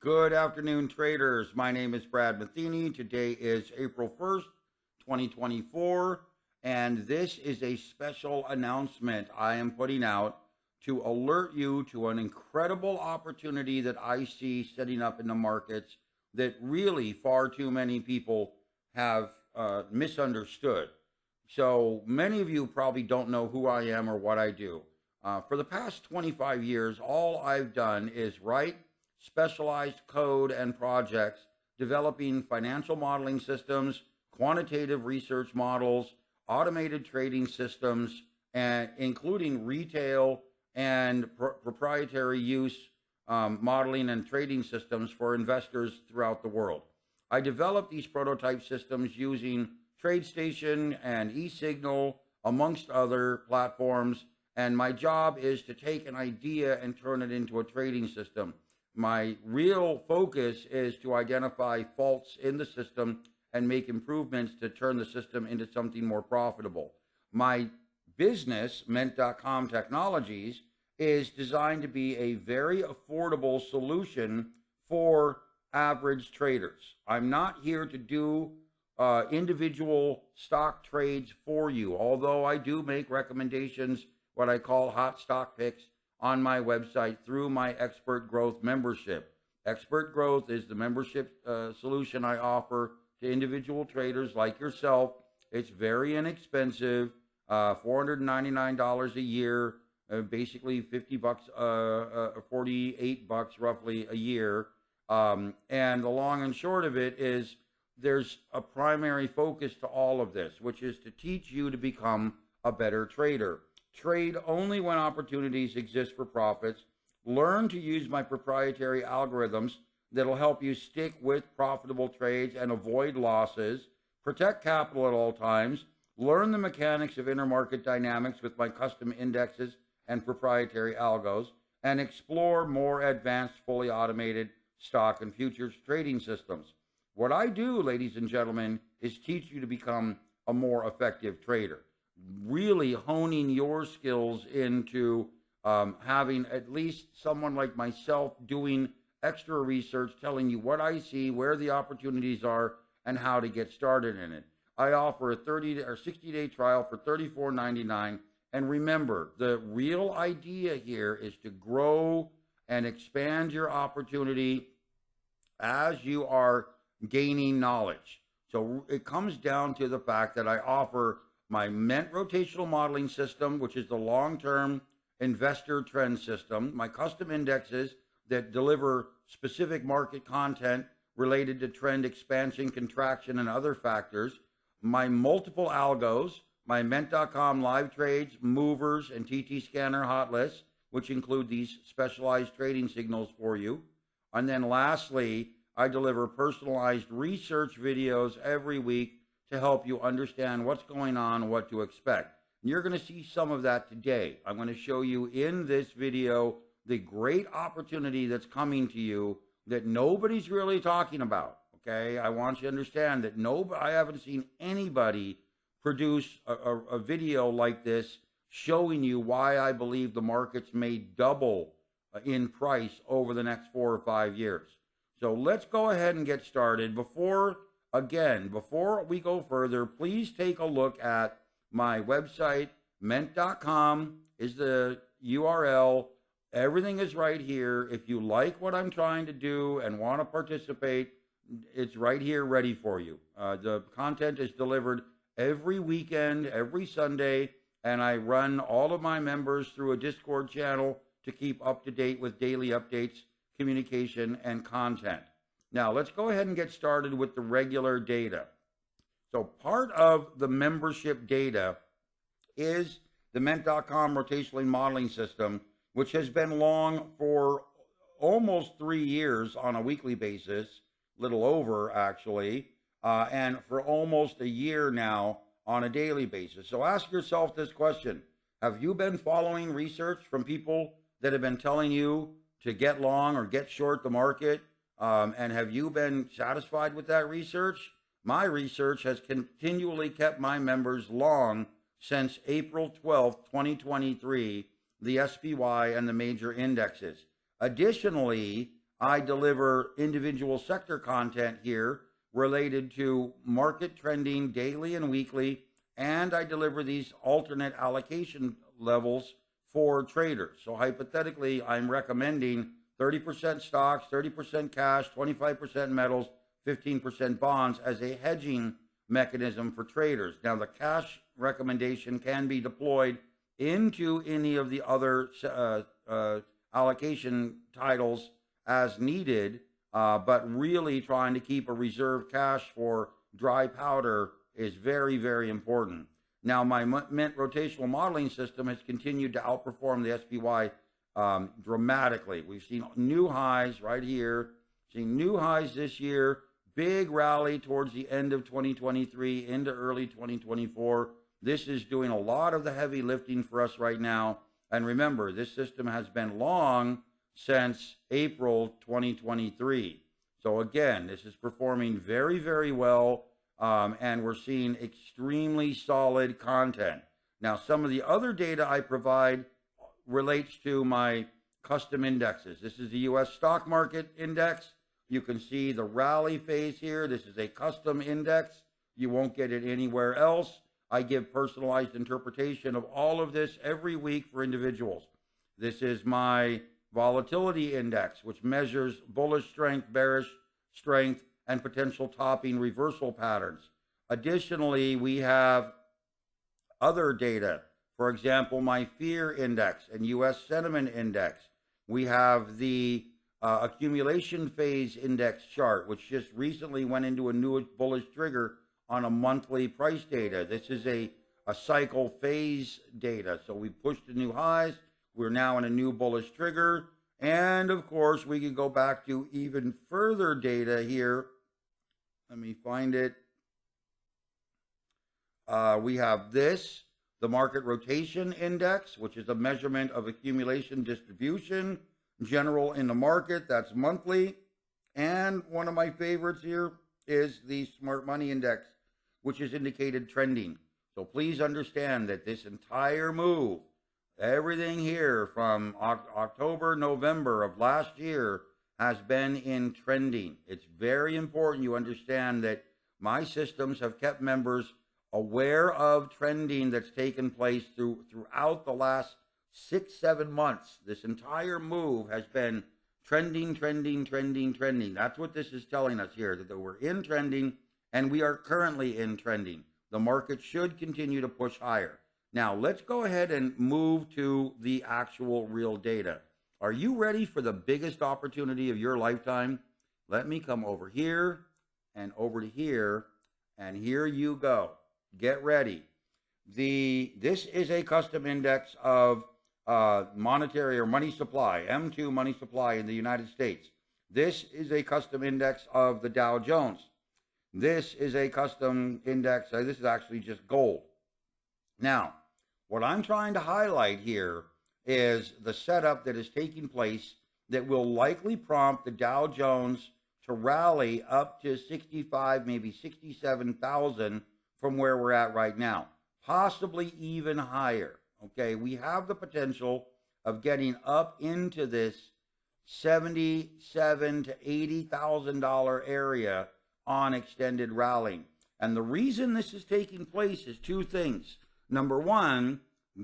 Good afternoon, traders. My name is Brad Matheny. Today is April 1st, 2024, and this is a special announcement I am putting out to alert you to an incredible opportunity that I see setting up in the markets that really far too many people have misunderstood. So many of you probably don't know who I am or what I do. For the past 25 years, all I've done is write specialized code and projects developing financial modeling systems, quantitative research models, automated trading systems, and including retail and proprietary use modeling and trading systems for investors throughout the world. I developed these prototype systems using TradeStation and eSignal, amongst other platforms, and my job is to take an idea and turn it into a trading system. My real focus is to identify faults in the system and make improvements to turn the system into something more profitable. My business, MENT.com Technologies, is designed to be a very affordable solution for average traders. I'm not here to do individual stock trades for you, although I do make recommendations, what I call hot stock picks, on my website through my Expert Growth membership. Expert Growth is the membership solution I offer to individual traders like yourself. It's very inexpensive, $499 a year, basically 50 bucks, 48 bucks roughly a year. And the long and short of it is there's a primary focus to all of this, which is to teach you to become a better trader. Trade only when opportunities exist for profits. Learn to use my proprietary algorithms that'll help you stick with profitable trades and avoid losses. Protect capital at all times. Learn the mechanics of intermarket dynamics with my custom indexes and proprietary algos. And explore more advanced, fully automated stock and futures trading systems. What I do, ladies and gentlemen, is teach you to become a more effective trader. Really honing your skills into having at least someone like myself doing extra research, telling you what I see, where the opportunities are, and how to get started in it. I offer a 30 or 60-day trial for $34.99. And remember, the real idea here is to grow and expand your opportunity as you are gaining knowledge. So it comes down to the fact that I offer my MENT rotational modeling system, which is the long-term investor trend system, my custom indexes that deliver specific market content related to trend expansion, contraction, and other factors, my multiple algos, my MENT.com live trades, movers, and TT scanner hot lists, which include these specialized trading signals for you. And then lastly, I deliver personalized research videos every week to help you understand what's going on, what to expect. And you're going to see some of that today. I'm going to show you in this video the great opportunity that's coming to you that nobody's really talking about, okay? I want you to understand that I haven't seen anybody produce a video like this showing you why I believe the markets may double in price over the next 4 or 5 years. So let's go ahead and get started. Before we go further, please take a look at my website. MENT.com is the URL. Everything is right here. If you like what I'm trying to do and want to participate, it's right here ready for you. The content is delivered every weekend, every Sunday, and I run all of my members through a Discord channel to keep up to date with daily updates, communication, and content. Now, let's go ahead and get started with the regular data. So part of the membership data is the MENT.com rotational modeling system, which has been long for almost 3 years on a weekly basis, little over actually, and for almost a year now on a daily basis. So ask yourself this question. Have you been following research from people that have been telling you to get long or get short the market? And have you been satisfied with that research? My research has continually kept my members long since April 12th, 2023, the SPY and the major indexes. Additionally, I deliver individual sector content here related to market trending daily and weekly, and I deliver these alternate allocation levels for traders. So hypothetically, I'm recommending 30% stocks, 30% cash, 25% metals, 15% bonds as a hedging mechanism for traders. Now, the cash recommendation can be deployed into any of the other allocation titles as needed, but really trying to keep a reserve cash for dry powder is very, very important. Now, my MENT rotational modeling system has continued to outperform the SPY dramatically. We've seen new highs right here, seen new highs this year, big rally towards the end of 2023 into early 2024. This is doing a lot of the heavy lifting for us right now. And remember, this system has been long since April 2023. So again, this is performing very, very well, and we're seeing extremely solid content. Now, some of the other data I provide relates to my custom indexes. This is the U.S. stock market index. You can see the rally phase here. This is a custom index. You won't get it anywhere else. I give personalized interpretation of all of this every week for individuals. This is my volatility index, which measures bullish strength, bearish strength, and potential topping reversal patterns. Additionally, we have other data. For example, my fear index and U.S. sentiment index. We have the accumulation phase index chart, which just recently went into a new bullish trigger on a monthly price data. This is a cycle phase data. So we pushed to new highs. We're now in a new bullish trigger. And of course, we can go back to even further data here. Let me find it. We have this, the market rotation index, which is a measurement of accumulation distribution, general in the market, that's monthly. And one of my favorites here is the smart money index, which is indicated trending. So please understand that this entire move, everything here from October, November of last year has been in trending. It's very important you understand that my systems have kept members aware of trending that's taken place throughout the last 6-7 months. This entire move has been trending. That's what this is telling us here, that we're in trending, and we are currently in trending. The market should continue to push higher. Now, let's go ahead and move to the actual real data. Are you ready for the biggest opportunity of your lifetime? Let me come over here and over to here, and here you go. Get ready. This is a custom index of monetary or money supply, M2 money supply in the United States. This is a custom index of the Dow Jones. This is a custom index. This is actually just gold. Now, what I'm trying to highlight here is the setup that is taking place that will likely prompt the Dow Jones to rally up to 65, maybe 67,000 from where we're at right now, possibly even higher. Okay, we have the potential of getting up into this $77,000 to $80,000 area on extended rallying. And the reason this is taking place is two things. Number one,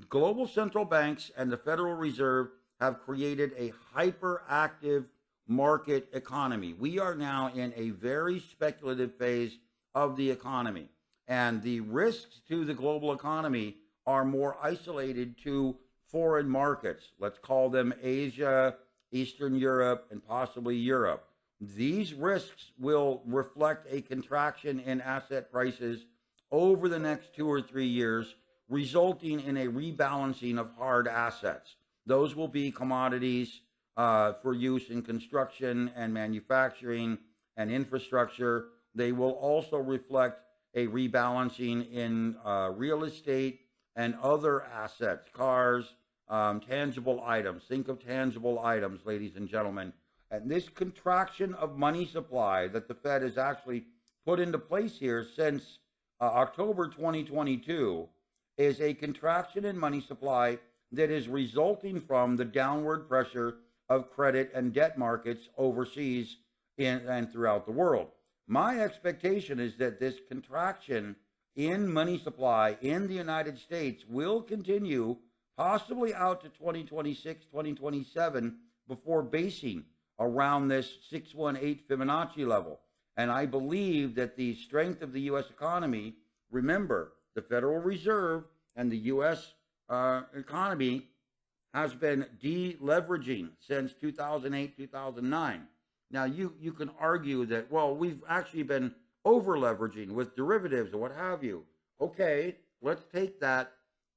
global central banks and the Federal Reserve have created a hyperactive market economy. We are now in a very speculative phase of the economy, and the risks to the global economy are more isolated to foreign markets. Let's call them Asia, Eastern Europe, and possibly Europe. These risks will reflect a contraction in asset prices over the next 2 or 3 years, resulting in a rebalancing of hard assets. Those will be commodities for use in construction and manufacturing and infrastructure. They will also reflect a rebalancing in real estate and other assets, cars, tangible items. Think of tangible items, ladies and gentlemen. And this contraction of money supply that the Fed has actually put into place here since October 2022 is a contraction in money supply that is resulting from the downward pressure of credit and debt markets overseas and throughout the world. My expectation is that this contraction in money supply in the United States will continue possibly out to 2026, 2027 before basing around this 618 Fibonacci level. And I believe that the strength of the U.S. economy, remember, the Federal Reserve and the U.S. Economy has been deleveraging since 2008, 2009. Now, you can argue that, well, we've actually been over-leveraging with derivatives or what have you. Okay, let's take that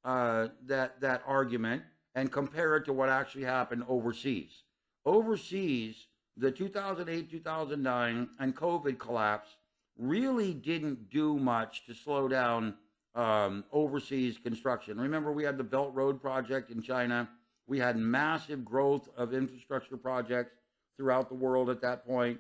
argument and compare it to what actually happened overseas. Overseas, the 2008, 2009, and COVID collapse really didn't do much to slow down overseas construction. Remember, we had the Belt Road project in China. We had massive growth of infrastructure projects throughout the world at that point.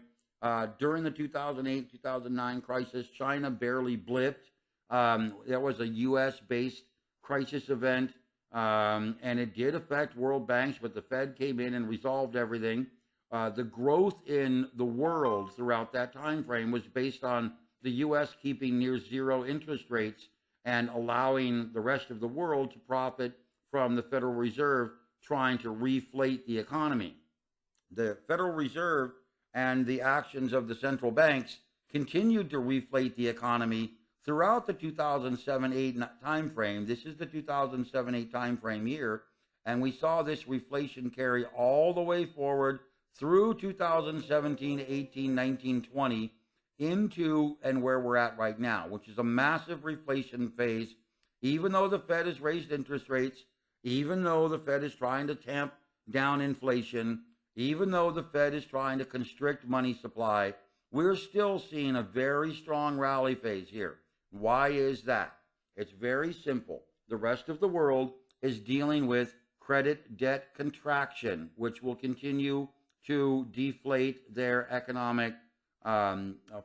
During the 2008, 2009 crisis, China barely blipped. That was a U.S.-based crisis event, and it did affect world banks, but the Fed came in and resolved everything. The growth in the world throughout that time frame was based on the U.S. keeping near zero interest rates and allowing the rest of the world to profit from the Federal Reserve trying to reflate the economy. The Federal Reserve and the actions of the central banks continued to reflate the economy throughout the 2007-8 timeframe. This is the 2007-8 timeframe year, and we saw this reflation carry all the way forward through 2017, 18, 19, 20 into and where we're at right now, which is a massive reflation phase. Even though the Fed has raised interest rates, even though the Fed is trying to tamp down inflation, even though the Fed is trying to constrict money supply, we're still seeing a very strong rally phase here. Why is that? It's very simple. The rest of the world is dealing with credit debt contraction, which will continue to deflate their economic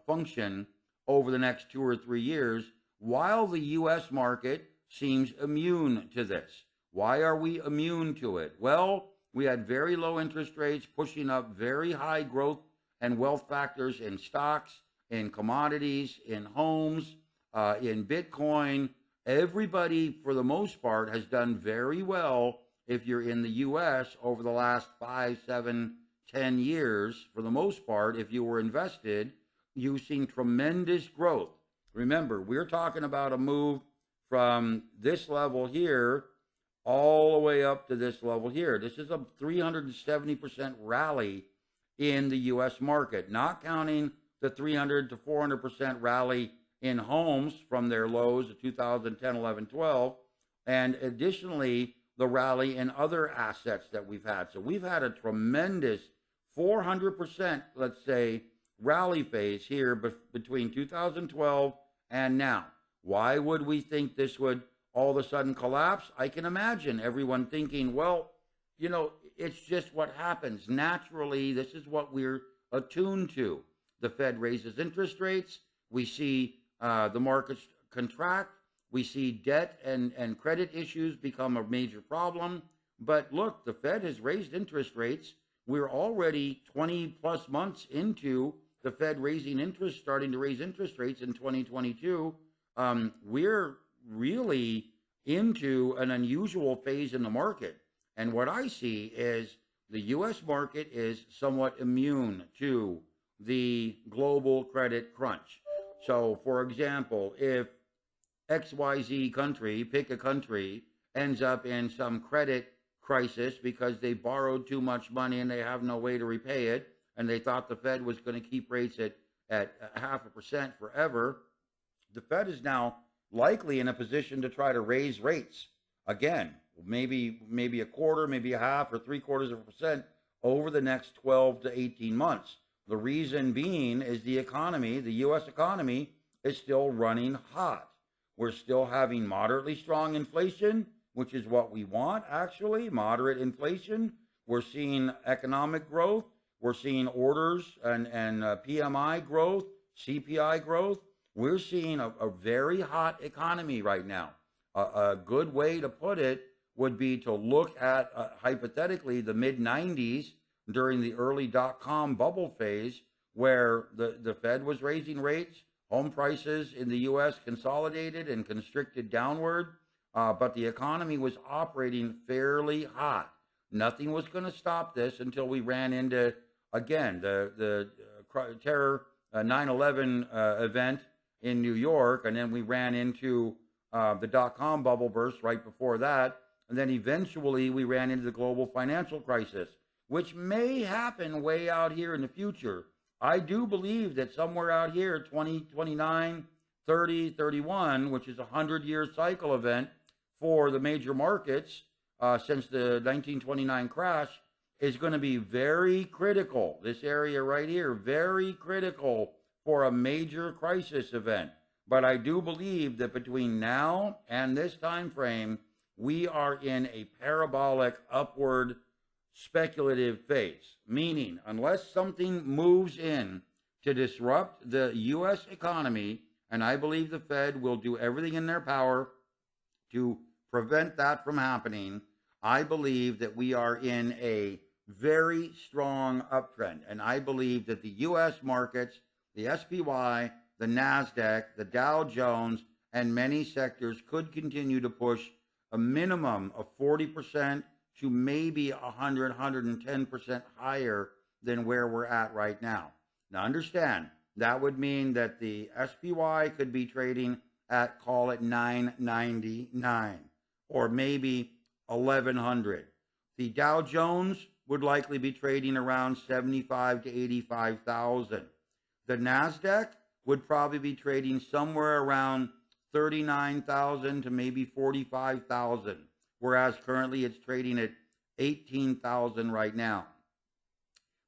function over the next 2 or 3 years, while the U.S. market seems immune to this. Why are we immune to it? Well, we had very low interest rates pushing up very high growth and wealth factors in stocks, in commodities, in homes, in Bitcoin. Everybody, for the most part, has done very well if you're in the U.S. over the last 5, 7, 10 years. For the most part, if you were invested, you've seen tremendous growth. Remember, we're talking about a move from this level here all the way up to this level here. This is a 370% rally in the U.S. market, not counting the 300 to 400% rally in homes from their lows of 2010, 11, 12, and additionally, the rally in other assets that we've had. So we've had a tremendous 400%, let's say, rally phase here between 2012 and now. Why would we think this would all of a sudden collapse? I can imagine everyone thinking, well, you know, it's just what happens. Naturally, this is what we're attuned to. The Fed raises interest rates. We see the markets contract. We see debt and credit issues become a major problem. But look, the Fed has raised interest rates. We're already 20 plus months into the Fed raising interest, starting to raise interest rates in 2022. We're really into an unusual phase in the market. And what I see is the U.S. market is somewhat immune to the global credit crunch. So, for example, if XYZ country, pick a country, ends up in some credit crisis because they borrowed too much money and they have no way to repay it, and they thought the Fed was going to keep rates at 0.5% forever, the Fed is now likely in a position to try to raise rates again, maybe a quarter, maybe a half or 0.75% over the next 12 to 18 months. The reason being is the economy, the U.S. economy, is still running hot. We're still having moderately strong inflation, which is what we want, actually, moderate inflation. We're seeing economic growth. We're seeing orders and PMI growth, CPI growth. We're seeing a very hot economy right now. A good way to put it would be to look at, hypothetically, the mid-90s during the early dot-com bubble phase, where the Fed was raising rates, home prices in the U.S. consolidated and constricted downward, but the economy was operating fairly hot. Nothing was going to stop this until we ran into, again, the terror 9/11 event in New York, and then we ran into the dot-com bubble burst right before that, and then eventually we ran into the global financial crisis, which may happen way out here in the future. I do believe that somewhere out here, 2029, 30, 31, which is a 100-year cycle event for the major markets since the 1929 crash, is going to be very critical. This area right here, very critical for a major crisis event. But I do believe that between now and this time frame, we are in a parabolic upward speculative phase, meaning unless something moves in to disrupt the U.S. economy, and I believe the Fed will do everything in their power to prevent that from happening, I believe that we are in a very strong uptrend. And I believe that the U.S. markets, the SPY, the NASDAQ, the Dow Jones, and many sectors could continue to push a minimum of 40% to maybe 100, 110% higher than where we're at right now. Now understand, that would mean that the SPY could be trading at, call it 999 or maybe 1100. The Dow Jones would likely be trading around 75 to 85,000. The NASDAQ would probably be trading somewhere around 39,000 to maybe 45,000, whereas currently it's trading at 18,000 right now.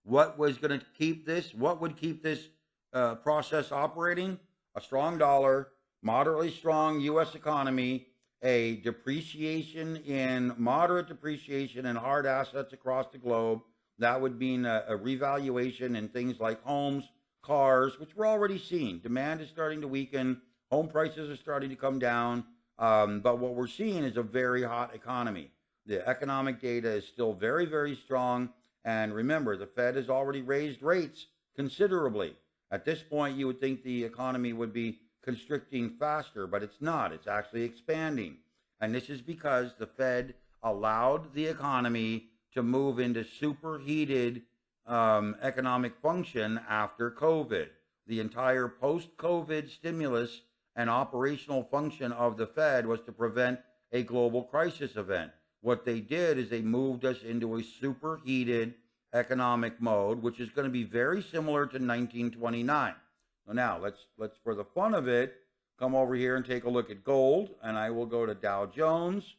What was going to keep this? What would keep this process operating? A strong dollar, moderately strong U.S. economy, a depreciation in moderate depreciation in hard assets across the globe. That would mean a revaluation in things like homes, cars, which we're already seeing. Demand is starting to weaken. Home prices are starting to come down. But what we're seeing is a very hot economy. The economic data is still very, very strong. And remember, the Fed has already raised rates considerably. At this point, you would think the economy would be constricting faster, but it's not. It's actually expanding. And this is because the Fed allowed the economy to move into superheated economic function after COVID. The entire post-COVID stimulus and operational function of the Fed was to prevent a global crisis event. What they did is they moved us into a superheated economic mode, which is going to be very similar to 1929. So now let's for the fun of it, come over here and take a look at gold, and I will go to Dow Jones.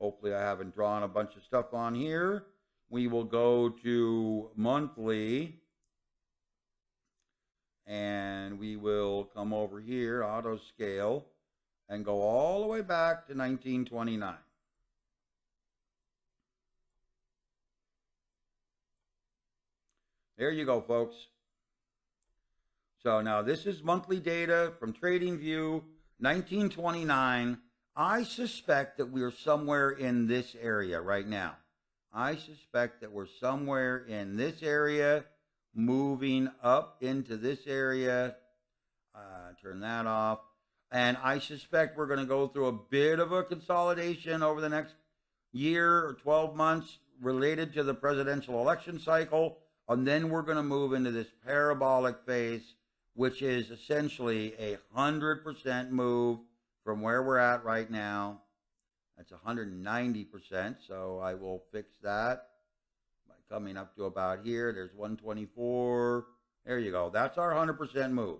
Hopefully I haven't drawn a bunch of stuff on here. We will go to monthly, and we will come over here, auto scale, and go all the way back to 1929. There you go, folks. So now this is monthly data from TradingView, 1929. I suspect that we are somewhere in this area right now. I suspect that we're somewhere in this area, moving up into this area. Turn that off. And I suspect we're going to go through a bit of a consolidation over the next year or 12 months related to the presidential election cycle. And then we're going to move into this parabolic phase, which is essentially a 100% move from where we're at right now. That's 190%, so I will fix that by coming up to about here. There's 124. There you go. That's our 100% move.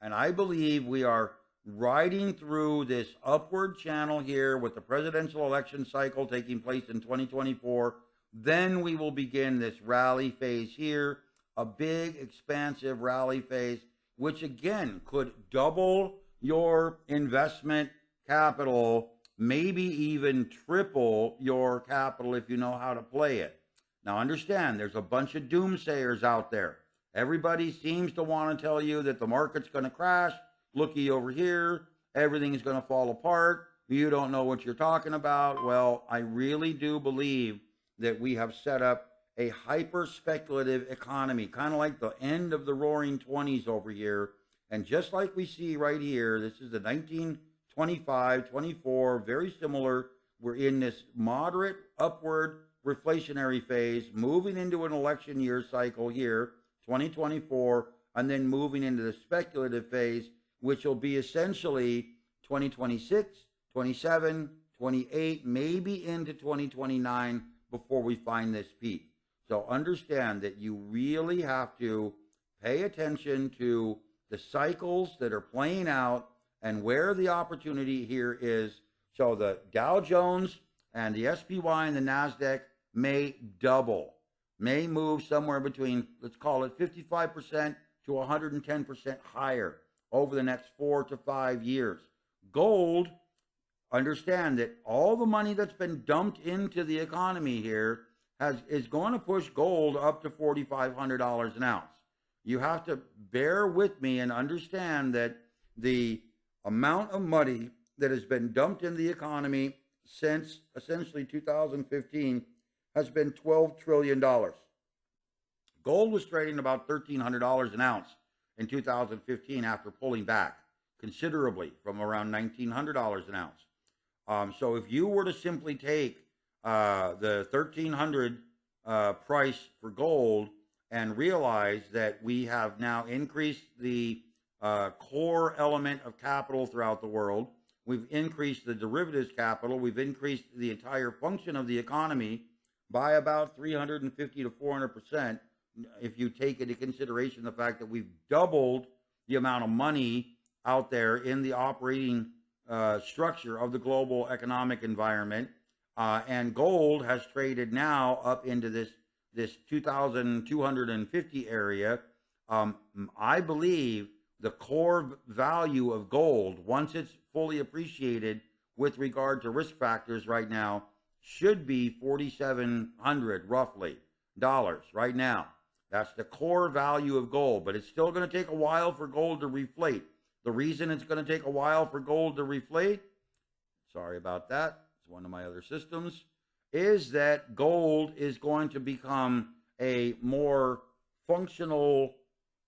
And I believe we are riding through this upward channel here with the presidential election cycle taking place in 2024. Then we will begin this rally phase here, a big, expansive rally phase, which again could double your investment capital, maybe even triple your capital if you know how to play it. Now understand, there's a bunch of doomsayers out there. Everybody seems to want to tell you that the market's going to crash. Looky over here, everything is going to fall apart. You don't know what you're talking about. Well, I really do believe that we have set up a hyper speculative economy, kind of like the end of the roaring 20s over here. And just like we see right here, this is the 1925, 24, very similar. We're in this moderate upward reflationary phase, moving into an election year cycle here, 2024, and then moving into the speculative phase, which will be essentially 2026, 27, 28, maybe into 2029 before we find this peak. So understand that you really have to pay attention to the cycles that are playing out and where the opportunity here is. So the Dow Jones and the SPY and the NASDAQ may double, may move somewhere between, let's call it 55% to 110% higher over the next 4 to 5 years. Gold, understand that all the money that's been dumped into the economy here is going to push gold up to $4,500 an ounce. You have to bear with me and understand that the amount of money that has been dumped in the economy since essentially 2015 has been $12 trillion. Gold was trading about $1,300 an ounce in 2015 after pulling back considerably from around $1,900 an ounce. So if you were to simply take the 1,300 price for gold and realize that we have now increased the core element of capital throughout the world, we've increased the derivatives capital, we've increased the entire function of the economy by about 350 to 400%. If you take into consideration the fact that we've doubled the amount of money out there in the operating structure of the global economic environment, and gold has traded now up into this 2,250 area. I believe the core value of gold, once it's fully appreciated with regard to risk factors right now, should be $4,700 roughly dollars right now. That's the core value of gold, but it's still going to take a while for gold to reflate. The reason it's going to take a while for gold to reflate, sorry about that, it's one of my other systems, is that gold is going to become a more functional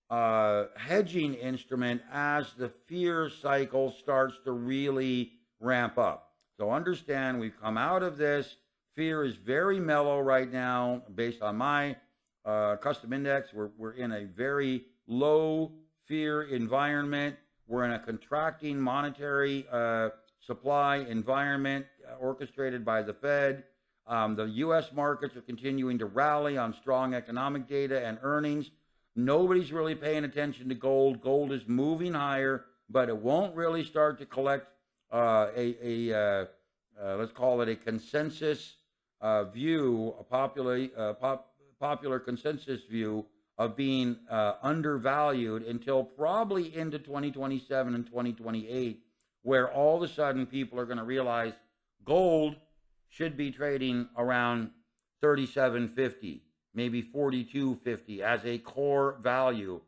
hedging instrument as the fear cycle starts to really ramp up. So understand, we've come out of this. Fear is very mellow right now based on my custom index. We're in a very low fear environment. We're in a contracting monetary supply environment orchestrated by the Fed. The U.S. markets are continuing to rally on strong economic data and earnings. Nobody's really paying attention to gold. Gold is moving higher, but it won't really start to collect let's call it a consensus view, a popular consensus view of being undervalued until probably into 2027 and 2028, where all of a sudden people are going to realize gold should be trading around 37.50, maybe 42.50 as a core value,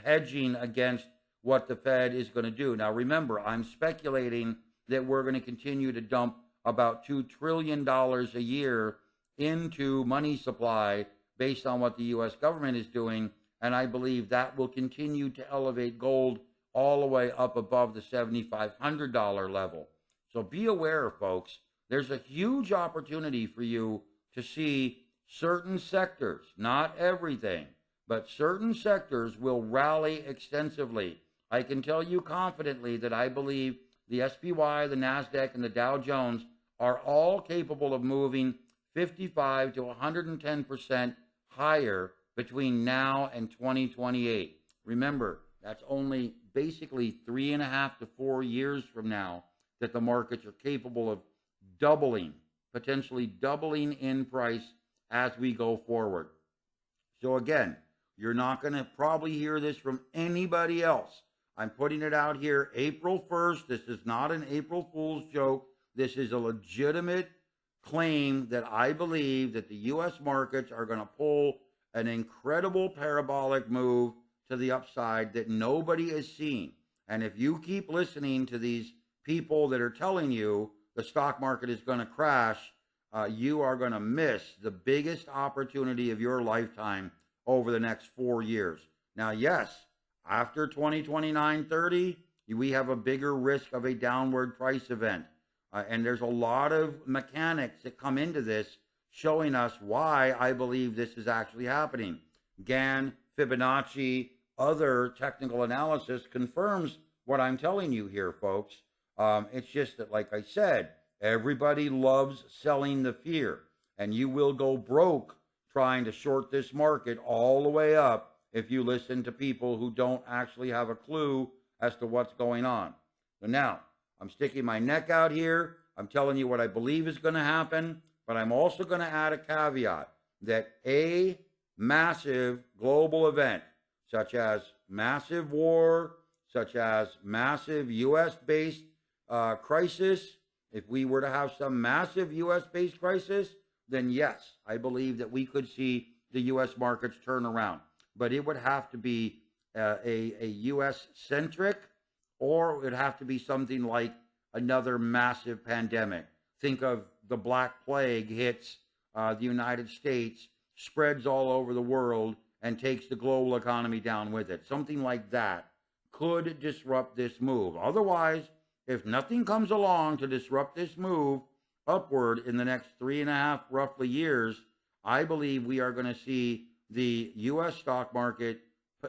hedging against what the Fed is going to do. Now remember, I'm speculating that we're going to continue to dump about $2 trillion a year into money supply based on what the U.S. government is doing, and I believe that will continue to elevate gold all the way up above the $7,500 level. So be aware, folks, there's a huge opportunity for you to see certain sectors, not everything, but certain sectors will rally extensively. I can tell you confidently that I believe the SPY, the NASDAQ, and the Dow Jones are all capable of moving 55 to 110% higher between now and 2028. Remember, that's only basically 3.5 to 4 years from now that the markets are capable of doubling, potentially doubling in price as we go forward. So again, you're not going to probably hear this from anybody else. I'm putting it out here April 1st. This is not an April Fool's joke. This is a legitimate claim that I believe that the U.S. markets are going to pull an incredible parabolic move to the upside that nobody is seeing. And if you keep listening to these people that are telling you the stock market is going to crash, you are going to miss the biggest opportunity of your lifetime over the next 4 years. Now, yes, after 2029, 30, we have a bigger risk of a downward price event. And there's a lot of mechanics that come into this showing us why I believe this is actually happening. Gann, Fibonacci, other technical analysis confirms what I'm telling you here, folks. It's just that, like I said, everybody loves selling the fear, and you will go broke trying to short this market all the way up if you listen to people who don't actually have a clue as to what's going on. So now, I'm sticking my neck out here. I'm telling you what I believe is going to happen, but I'm also going to add a caveat that a massive global event, such as massive war, such as massive U.S.-based crisis, if we were to have some massive U.S.-based crisis, then yes, I believe that we could see the U.S. markets turn around. But it would have to be a U.S.-centric, or it would have to be something like another massive pandemic. Think of the Black Plague hits the United States, spreads all over the world, and takes the global economy down with it. Something like that could disrupt this move. Otherwise, if nothing comes along to disrupt this move upward in the next 3.5 roughly years, I believe we are going to see the U.S. stock market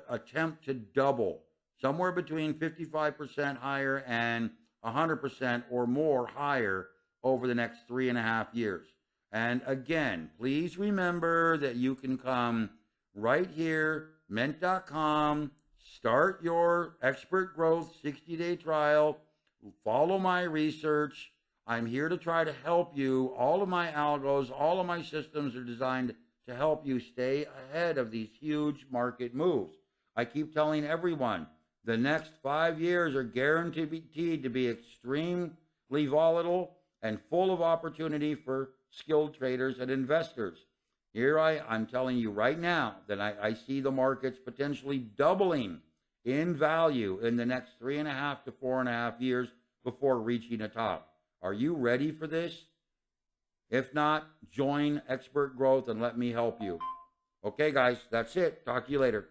attempt to double, somewhere between 55% higher and 100% or more higher over the next 3.5 years. And again, please remember that you can come right here, MENT.com, start your expert growth 60-day trial, follow my research. I'm here to try to help you. All of my algos, all of my systems are designed to help you stay ahead of these huge market moves. I keep telling everyone, the next 5 years are guaranteed to be extremely volatile and full of opportunity for skilled traders and investors. Here I'm telling you right now that I see the markets potentially doubling in value in the next 3.5 to 4.5 years before reaching a top. Are you ready for this? If not, join Expert Growth and let me help you. Okay, guys, that's it. Talk to you later.